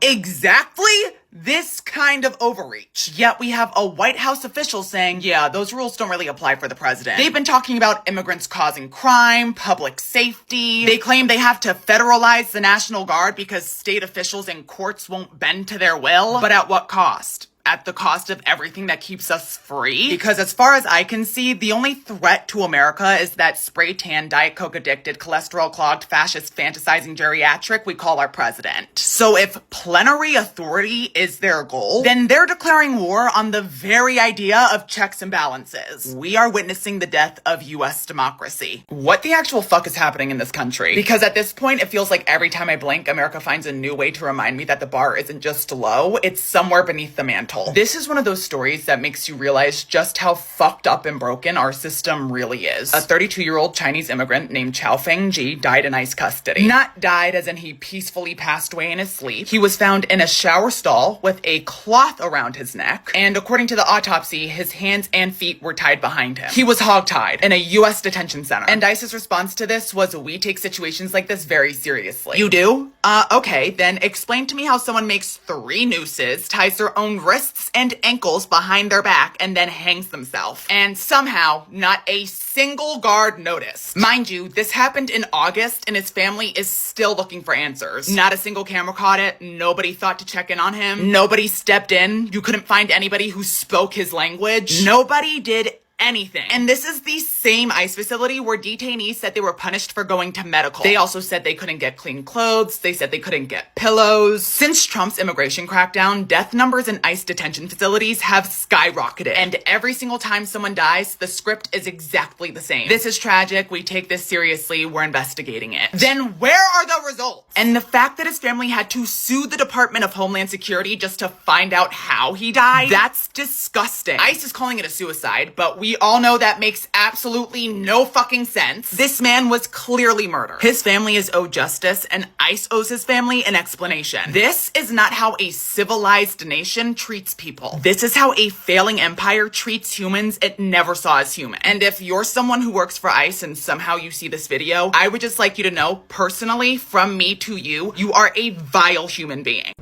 Exactly this kind of overreach. Yet we have a White House official saying, yeah, those rules don't really apply for the president. They've been talking about immigrants causing crime, public safety. They claim they have to federalize the National Guard because state officials and courts won't bend to their will. But at what cost? At the cost of everything that keeps us free? Because as far as I can see, the only threat to America is that spray tan, Diet Coke addicted, cholesterol clogged, fascist, fantasizing geriatric we call our president. So if plenary authority is their goal, then they're declaring war on the very idea of checks and balances. We are witnessing the death of US democracy. What the actual fuck is happening in this country? Because at this point, it feels like every time I blink, America finds a new way to remind me that the bar isn't just low, it's somewhere beneath the mantle. This is one of those stories that makes you realize just how fucked up and broken our system really is. A 32-year-old Chinese immigrant named Chao Fengji died in ICE custody. Not died as in he peacefully passed away in his sleep. He was found in a shower stall with a cloth around his neck, and according to the autopsy, his hands and feet were tied behind him. He was hogtied in a US detention center. And ICE's response to this was, we take situations like this very seriously. You do? Okay, then explain to me how someone makes 3 nooses, ties their own wrists and ankles behind their back, and then hangs themselves. And somehow, not a single guard noticed. Mind you, this happened in August, and his family is still looking for answers. Not a single camera caught it. Nobody thought to check in on him. Nobody stepped in. You couldn't find anybody who spoke his language. Nobody did anything. And this is the same ICE facility where detainees said they were punished for going to medical. They also said they couldn't get clean clothes. They said they couldn't get pillows. Since Trump's immigration crackdown, death numbers in ICE detention facilities have skyrocketed. And every single time someone dies, the script is exactly the same. This is tragic. We take this seriously. We're investigating it. Then where are the results? And the fact that his family had to sue the Department of Homeland Security just to find out how he died, that's disgusting. ICE is calling it a suicide, but we all know that makes absolutely no fucking sense. This man was clearly murdered. His family is owed justice, and ICE owes his family an explanation. This is not how a civilized nation treats people. This is how a failing empire treats humans it never saw as human. And if you're someone who works for ICE and somehow you see this video, I would just like you to know, personally, from me to you, you are a vile human being.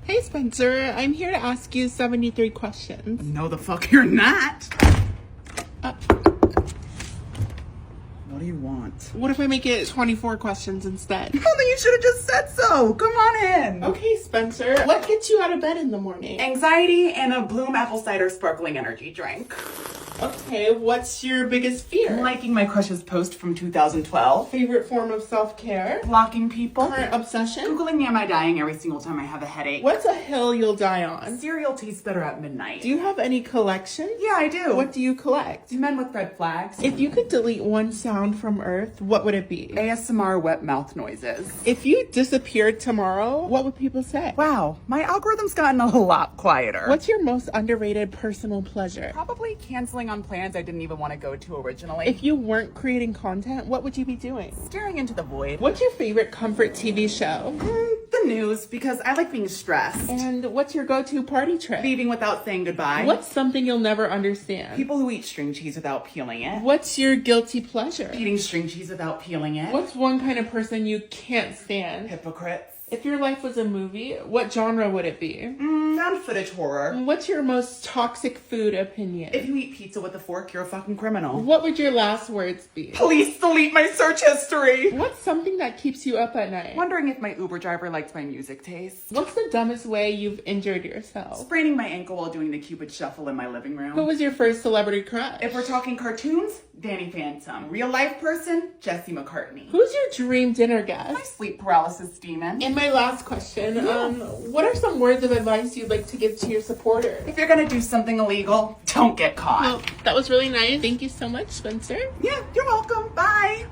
Hey Spencer, I'm here to ask you 73 questions. No the fuck you're not. What do you want? What if I make it 24 questions instead? Oh, then you should have just said so. Come on in. Okay, Spencer, what gets you out of bed in the morning? Anxiety and a Bloom apple cider sparkling energy drink. Okay, what's your biggest fear? Liking my crush's post from 2012. Favorite form of self-care? Blocking people. Current obsession? Googling am I dying every single time I have a headache. What's a hill you'll die on? Cereal tastes better at midnight. Do you have any collection? Yeah, I do. What do you collect? Men with red flags. If you could delete one sound from Earth, what would it be? ASMR wet mouth noises. If you disappeared tomorrow, what would people say? Wow, my algorithm's gotten a lot quieter. What's your most underrated personal pleasure? Probably canceling on plans I didn't even want to go to originally. If you weren't creating content, what would you be doing? Staring into the void. What's your favorite comfort TV show? The news, because I like being stressed. And what's your go-to party trick? Leaving without saying goodbye. What's something you'll never understand? People who eat string cheese without peeling it. What's your guilty pleasure? Eating string cheese without peeling it. What's one kind of person you can't stand? Hypocrites. If your life was a movie, what genre would it be? Found footage horror. What's your most toxic food opinion? If you eat pizza with a fork, you're a fucking criminal. What would your last words be? Please delete my search history. What's something that keeps you up at night? Wondering if my Uber driver likes my music taste. What's the dumbest way you've injured yourself? Spraining my ankle while doing the Cupid shuffle in my living room. Who was your first celebrity crush? If we're talking cartoons, Danny Phantom. Real life person, Jesse McCartney. Who's your dream dinner guest? My sleep paralysis demon. And my last question, what are some words of advice you'd like to give to your supporters? If you're gonna do something illegal, don't get caught. Well, that was really nice. Thank you so much, Spencer. Yeah, you're welcome. Bye.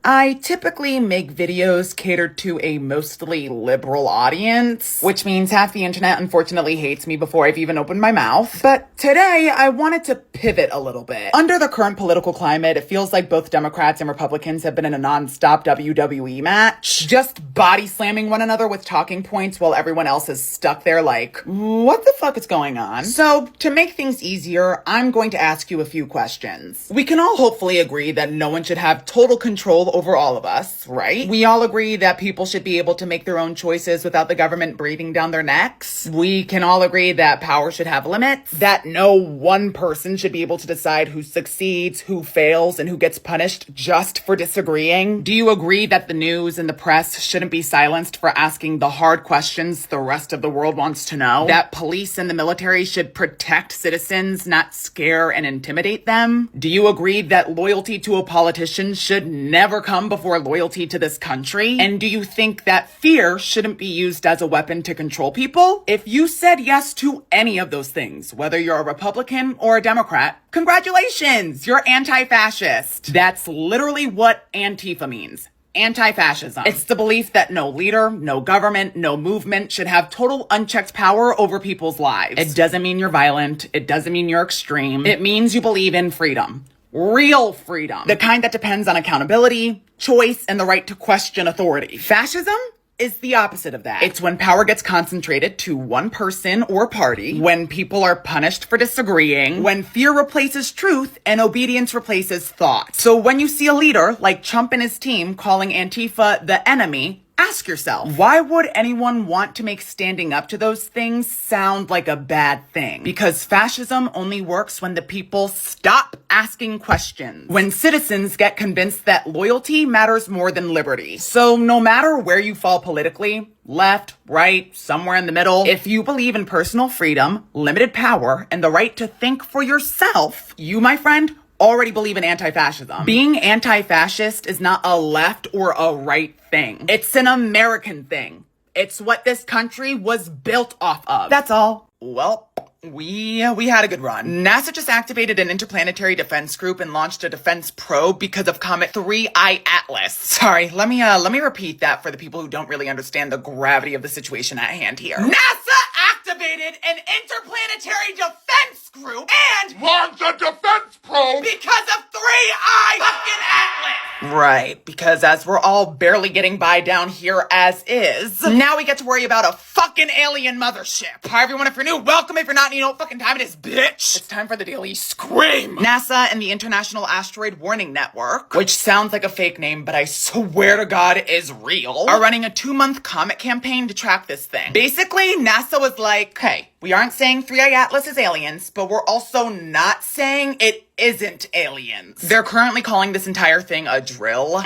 I typically make videos catered to a mostly liberal audience, which means half the internet unfortunately hates me before I've even opened my mouth. But today, I wanted to pivot a little bit. Under the current political climate, it feels like both Democrats and Republicans have been in a non-stop WWE match, just body slamming one another with talking points while everyone else is stuck there like, what the fuck is going on? So, to make things easier, I'm going to ask you a few questions. We can all hopefully agree that no one should have total control over all of us, right? We all agree that people should be able to make their own choices without the government breathing down their necks. We can all agree that power should have limits, that no one person should be able to decide who succeeds, who fails, and who gets punished just for disagreeing. Do you agree that the news and the press shouldn't be silenced for asking the hard questions the rest of the world wants to know? That police and the military should protect citizens, not scare and intimidate them? Do you agree that loyalty to a politician should never come before loyalty to this country? And do you think that fear shouldn't be used as a weapon to control people? If you said yes to any of those things, whether you're a Republican or a Democrat, congratulations, you're anti-fascist. That's literally what Antifa means. Anti-fascism. It's the belief that no leader, no government, no movement should have total unchecked power over people's lives. It doesn't mean you're violent. It doesn't mean you're extreme. It means you believe in freedom. Real freedom. The kind that depends on accountability, choice, and the right to question authority. Fascism is the opposite of that. It's when power gets concentrated to one person or party, when people are punished for disagreeing, when fear replaces truth and obedience replaces thought. So when you see a leader like Trump and his team calling Antifa the enemy, ask yourself, why would anyone want to make standing up to those things sound like a bad thing? Because fascism only works when the people stop asking questions, when citizens get convinced that loyalty matters more than liberty. So no matter where you fall politically, left, right, somewhere in the middle, if you believe in personal freedom, limited power, and the right to think for yourself, you, my friend, already believe in anti-fascism. Being anti-fascist is not a left or a right thing. It's an American thing. It's what this country was built off of. That's all. Well, we had a good run. NASA just activated an interplanetary defense group and launched a defense probe because of Comet 3I Atlas. Sorry, let me repeat that for the people who don't really understand the gravity of the situation at hand here. NASA activated an interplanetary defense group and Launch a defense probe because of 3I fucking Atlas. Right, because as we're all barely getting by down here as is, now we get to worry about a fucking alien mothership. Hi everyone, if you're new, welcome. If you're not, you know what fucking time it is, bitch. It's time for the Daily Scream. NASA and the International Asteroid Warning Network, which sounds like a fake name, but I swear to God is real, are running a 2-month comet campaign to track this thing. Basically, NASA was like, hey, we aren't saying 3I Atlas is aliens, but we're also not saying it isn't aliens. They're currently calling this entire thing a drill.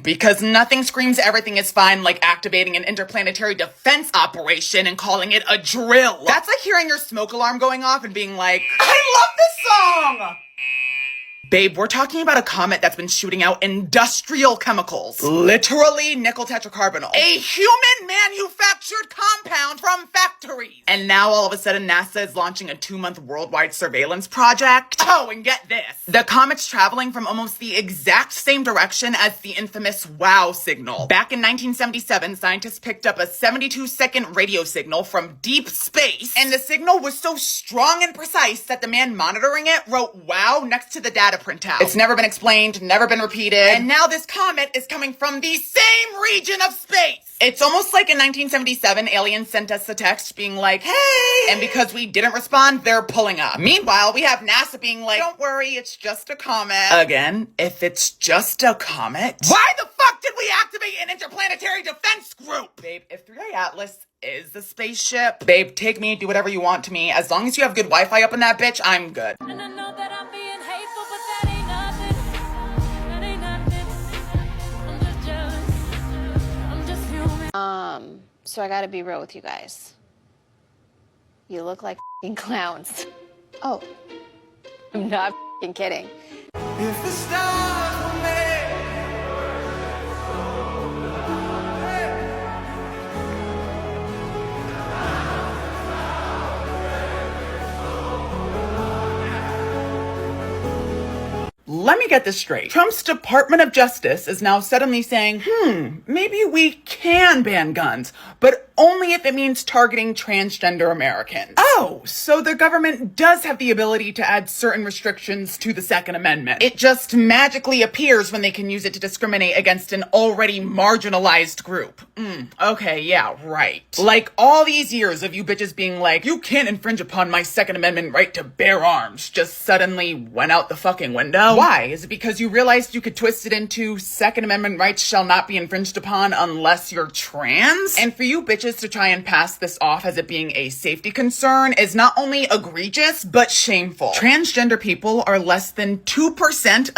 Because nothing screams everything is fine like activating an interplanetary defense operation and calling it a drill. That's like hearing your smoke alarm going off and being like, I love this song! Babe, we're talking about a comet that's been shooting out industrial chemicals. Literally nickel tetracarbonyl. A human manufactured compound from factories. And now all of a sudden NASA is launching a 2-month worldwide surveillance project. Oh, and get this. The comet's traveling from almost the exact same direction as the infamous WOW signal. Back in 1977, scientists picked up a 72-second radio signal from deep space. And the signal was so strong and precise that the man monitoring it wrote WOW next to the data printout. It's never been explained, never been repeated, and now this comet is coming from the same region of space. It's almost like in 1977, aliens sent us a text being like, hey, and because we didn't respond, they're pulling up. Meanwhile, we have NASA being like, don't worry, it's just a comet. Again, if it's just a comet, why the fuck did we activate an interplanetary defense group? Babe, if 3I Atlas is the spaceship, babe, take me, do whatever you want to me. As long as you have good Wi-Fi up in that bitch, I'm good. And I know that I'm being hateful, but that ain't nothing. That ain't nothing. I'm just jealous. I'm just human. So I gotta be real with you guys. You look like f***ing clowns. Oh. I'm not f***ing kidding. If the stars were made. Let me get this straight. Trump's Department of Justice is now suddenly saying, maybe we can ban guns, but only if it means targeting transgender Americans. Oh, so the government does have the ability to add certain restrictions to the Second Amendment. It just magically appears when they can use it to discriminate against an already marginalized group. Okay, yeah, right. Like all these years of you bitches being like, you can't infringe upon my Second Amendment right to bear arms, just suddenly went out the fucking window. Why? Why? Is it because you realized you could twist it into Second Amendment rights shall not be infringed upon unless you're trans? And for you bitches to try and pass this off as it being a safety concern is not only egregious, but shameful. Transgender people are less than 2% of